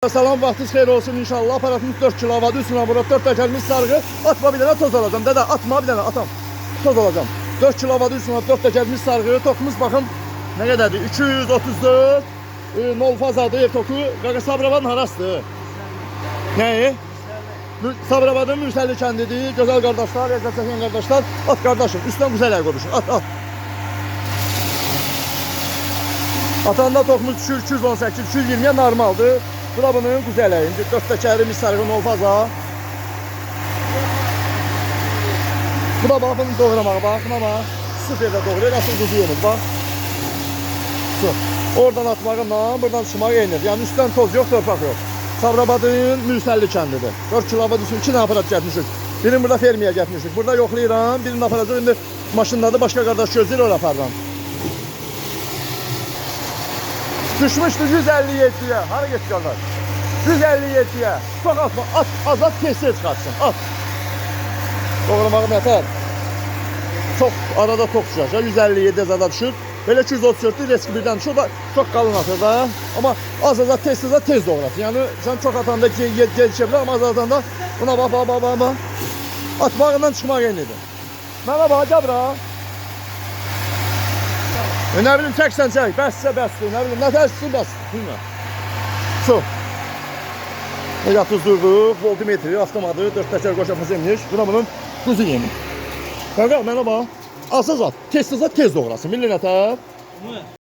Salam, vaxtınız xeyir olsun inşallah. Aparatımız 4 kW, üstüne burada 4 təkərimiz sarğı. Atma bir dənə toz alacağım. Dədə atma bir dənə atam. Toz alacağım. 4 kW, üstüne 4 təkərimiz sarğı. Tokumuz baxın nə qədərdir? 234 nol fazadır ev toku. Qaqa Sabiravan harasdır? Nəyi? Sabiravanın Mürsəlli kəndidir. Gözəl qardaşlar, əziz çəkən qardaşlar. At qardaşım, üstdən güzel əl qoyuşun. At. Atanda tokumuz 218, 220'ye normaldır. Bu da bunun güzeli. 4 təkərimiz sarğı nol faza. Bu da bakın doğramağa bakın ama sıfırda doğruyor. Nasıl kuzuyoruz bak. Oradan atmağından buradan çıkmağa yenir. Yani üstten toz yok, torpaq yok. Sabirabadın Mürsəlli kəndidir. 4 kW düşün, 2 dənə aparat getmişik. Birini burada fermiyə getmişik. Burada yoxlayıram, birini aparacaq. İndi maşındadır, başqa qardaş gözləyir, oraya aparıram. Düşmüştü 157'ye. Hara geç kardeş? 157'ye. Çok atma. At, azat testi çıkartsın. At. Doğramağım yeter. Çok arada tok düşer. 157 azada düşür. Böyle 234'lü riski birden düşür. Çok kalın atır da. Ama az azat testi de tez doğrasın. Yani sen çok atanda gelişebilir ama az atanda buna bak. Atmağından çıkmak en iyiydi. Merhaba Cabra. Ne bileyim çeksen çek, bəssə bəsdir, ne bileyim, ne tərsin bəs, bilmem. Su. Yatız durduq, voltimetri, avtomadı, 4 təkər qoşamız emmiş, buna bunun kuzu yemin. Kanka, mənə bax, az at, tez doğrasın, milli nətər?